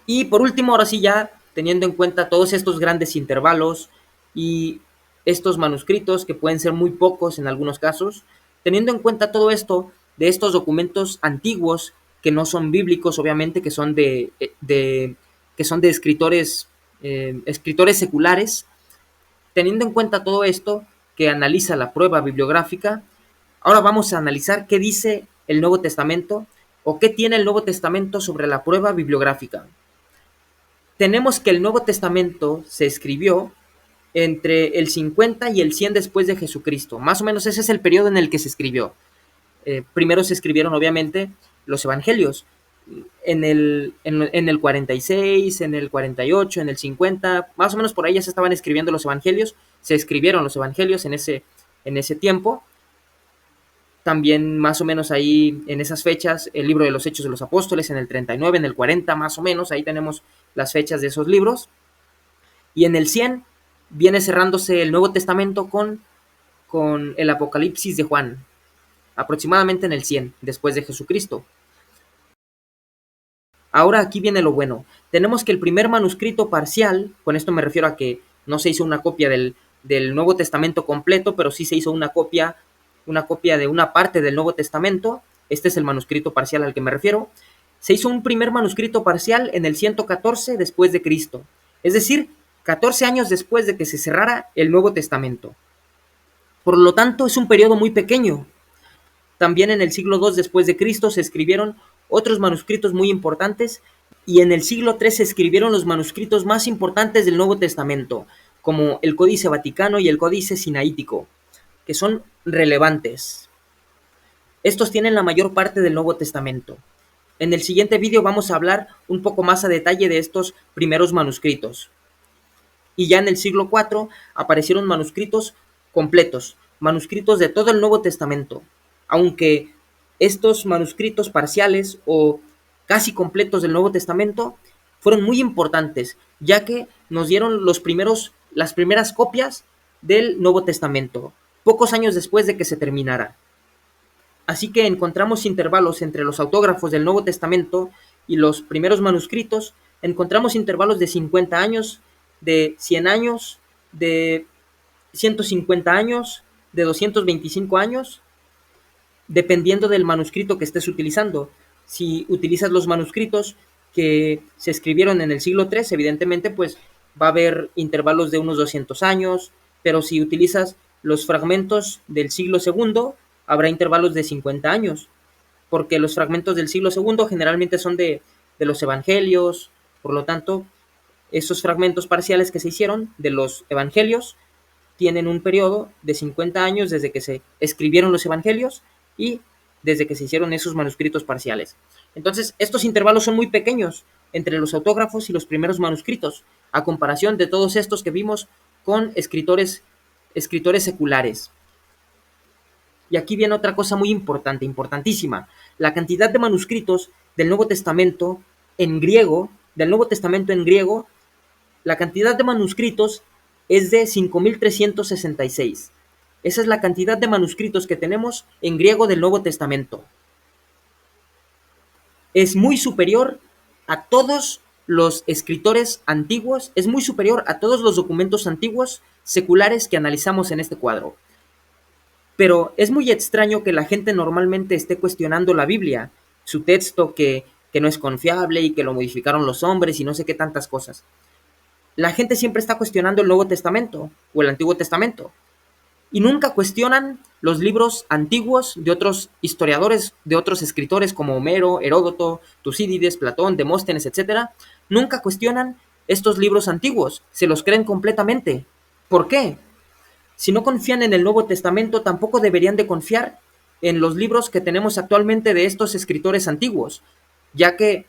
Y por último, ahora sí ya, teniendo en cuenta todos estos grandes intervalos y estos manuscritos, que pueden ser muy pocos en algunos casos, teniendo en cuenta todo esto de estos documentos antiguos que no son bíblicos, obviamente, que son de escritores seculares, teniendo en cuenta todo esto que analiza la prueba bibliográfica, ahora vamos a analizar qué dice el Nuevo Testamento o qué tiene el Nuevo Testamento sobre la prueba bibliográfica. Tenemos que el Nuevo Testamento se escribió entre el 50 y el 100 después de Jesucristo. Más o menos ese es el periodo en el que se escribió. Primero se escribieron, obviamente, los evangelios. En el 46, en el 48, en el 50, más o menos por ahí ya se estaban escribiendo los evangelios. Se escribieron los evangelios en ese tiempo. También más o menos ahí en esas fechas, el libro de los Hechos de los Apóstoles en el 39, en el 40 más o menos, ahí tenemos las fechas de esos libros. Y en el 100 viene cerrándose el Nuevo Testamento con el Apocalipsis de Juan, aproximadamente en el 100 después de Jesucristo. Ahora aquí viene lo bueno. Tenemos que el primer manuscrito parcial, con esto me refiero a que no se hizo una copia del Nuevo Testamento completo, pero sí se hizo una copia de una parte del Nuevo Testamento. Este es el manuscrito parcial al que me refiero. Se hizo un primer manuscrito parcial en el 114 después de Cristo, es decir, 14 años después de que se cerrara el Nuevo Testamento. Por lo tanto, es un periodo muy pequeño. También en el siglo II después de Cristo se escribieron otros manuscritos muy importantes y en el siglo III se escribieron los manuscritos más importantes del Nuevo Testamento, como el Códice Vaticano y el Códice Sinaítico, que son relevantes. Estos tienen la mayor parte del Nuevo Testamento. En el siguiente vídeo vamos a hablar un poco más a detalle de estos primeros manuscritos. Y ya en el siglo IV aparecieron manuscritos completos, manuscritos de todo el Nuevo Testamento, aunque estos manuscritos parciales o casi completos del Nuevo Testamento fueron muy importantes, ya que nos dieron las primeras copias del Nuevo Testamento, pocos años después de que se terminara. Así que encontramos intervalos entre los autógrafos del Nuevo Testamento y los primeros manuscritos, encontramos intervalos de 50 años, de 100 años, de 150 años, de 225 años, dependiendo del manuscrito que estés utilizando. Si utilizas los manuscritos que se escribieron en el siglo III, evidentemente pues va a haber intervalos de unos 200 años, pero si utilizas los fragmentos del siglo II, habrá intervalos de 50 años, porque los fragmentos del siglo II generalmente son de los evangelios. Por lo tanto, esos fragmentos parciales que se hicieron de los evangelios tienen un periodo de 50 años desde que se escribieron los evangelios y desde que se hicieron esos manuscritos parciales. Entonces, estos intervalos son muy pequeños entre los autógrafos y los primeros manuscritos, a comparación de todos estos que vimos con escritores seculares. Y aquí viene otra cosa muy importante, importantísima. La cantidad de manuscritos del Nuevo Testamento en griego, la cantidad de manuscritos es de 5.366. Esa es la cantidad de manuscritos que tenemos en griego del Nuevo Testamento. Es muy superior a todos los escritores antiguos, es muy superior a todos los documentos antiguos seculares que analizamos en este cuadro. Pero es muy extraño que la gente normalmente esté cuestionando la Biblia, su texto que no es confiable y que lo modificaron los hombres y no sé qué tantas cosas. La gente siempre está cuestionando el Nuevo Testamento o el Antiguo Testamento y nunca cuestionan los libros antiguos de otros historiadores, de otros escritores como Homero, Heródoto, Tucídides, Platón, Demóstenes, etc. Nunca cuestionan estos libros antiguos, se los creen completamente. ¿Por qué? Si no confían en el Nuevo Testamento, tampoco deberían de confiar en los libros que tenemos actualmente de estos escritores antiguos, ya que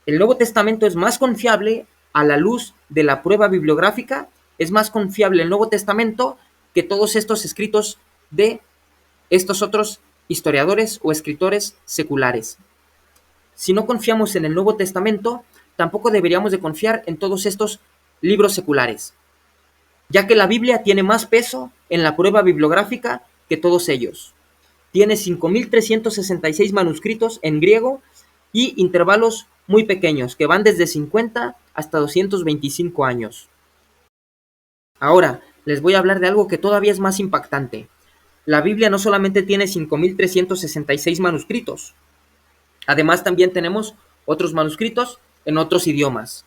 el Nuevo Testamento es más confiable a la luz de la prueba bibliográfica, es más confiable el Nuevo Testamento que todos estos escritos de estos otros historiadores o escritores seculares. Si no confiamos en el Nuevo Testamento, tampoco deberíamos de confiar en todos estos libros seculares, ya que la Biblia tiene más peso en la prueba bibliográfica que todos ellos. Tiene 5.366 manuscritos en griego y intervalos muy pequeños, que van desde 50 hasta 225 años. Ahora, les voy a hablar de algo que todavía es más impactante. La Biblia no solamente tiene 5.366 manuscritos, además también tenemos otros manuscritos en otros idiomas.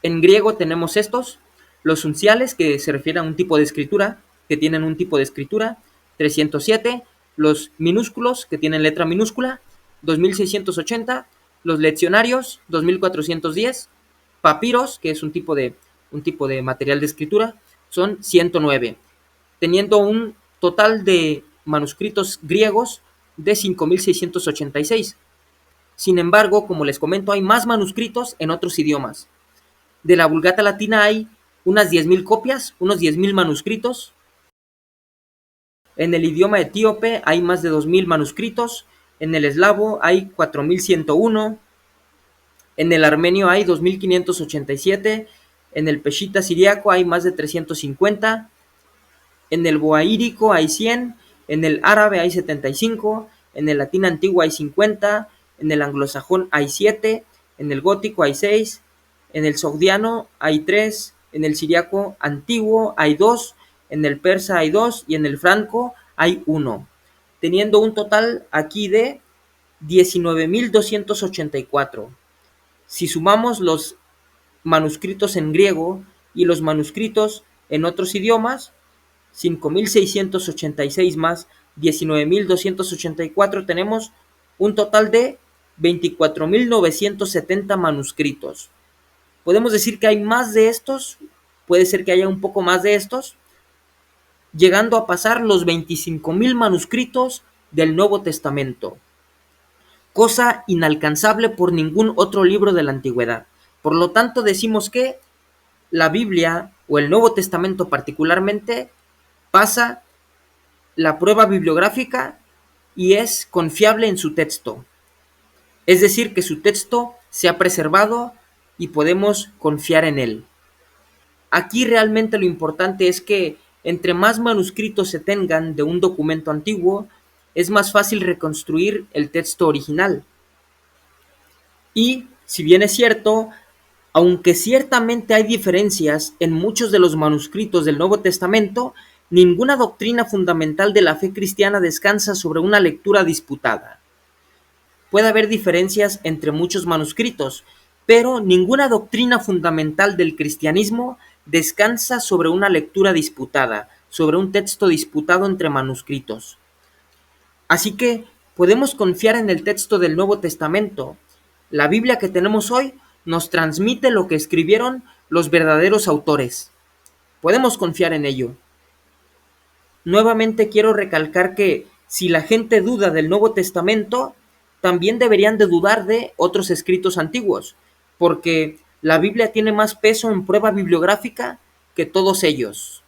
En griego tenemos estos, los unciales, que se refieren a un tipo de escritura, que tienen un tipo de escritura, 307, los minúsculos, que tienen letra minúscula, 2680, los leccionarios, 2410, papiros, que es un tipo de material de escritura, son 109, teniendo un total de manuscritos griegos de 5686. Sin embargo, como les comento, hay más manuscritos en otros idiomas. De la Vulgata Latina hay unas 10.000 copias, unos 10.000 manuscritos. En el idioma etíope hay más de 2.000 manuscritos. En el eslavo hay 4.101. En el armenio hay 2.587. En el peshita siriaco hay más de 350. En el boaírico hay 100. En el árabe hay 75. En el latín antiguo hay 50. En el anglosajón hay 7. En el gótico hay 6. En el sogdiano hay 3. En el siriaco antiguo hay 2. En el persa hay 2. Y en el franco hay 1. Teniendo un total aquí de 19.284. Si sumamos los manuscritos en griego y los manuscritos en otros idiomas, 5.686 más 19.284, tenemos un total de 24.970 manuscritos. Podemos decir que hay más de estos, puede ser que haya un poco más de estos, llegando a pasar los 25.000 manuscritos del Nuevo Testamento, cosa inalcanzable por ningún otro libro de la antigüedad. Por lo tanto, decimos que la Biblia, o el Nuevo Testamento particularmente, pasa la prueba bibliográfica y es confiable en su texto. Es decir, que su texto se ha preservado y podemos confiar en él. Aquí realmente lo importante es que entre más manuscritos se tengan de un documento antiguo, es más fácil reconstruir el texto original. Y, si bien es cierto, aunque ciertamente hay diferencias en muchos de los manuscritos del Nuevo Testamento, ninguna doctrina fundamental de la fe cristiana descansa sobre una lectura disputada. Puede haber diferencias entre muchos manuscritos, pero ninguna doctrina fundamental del cristianismo descansa sobre una lectura disputada, sobre un texto disputado entre manuscritos. Así que podemos confiar en el texto del Nuevo Testamento. La Biblia que tenemos hoy nos transmite lo que escribieron los verdaderos autores. Podemos confiar en ello. Nuevamente quiero recalcar que si la gente duda del Nuevo Testamento, también deberían de dudar de otros escritos antiguos, porque la Biblia tiene más peso en prueba bibliográfica que todos ellos.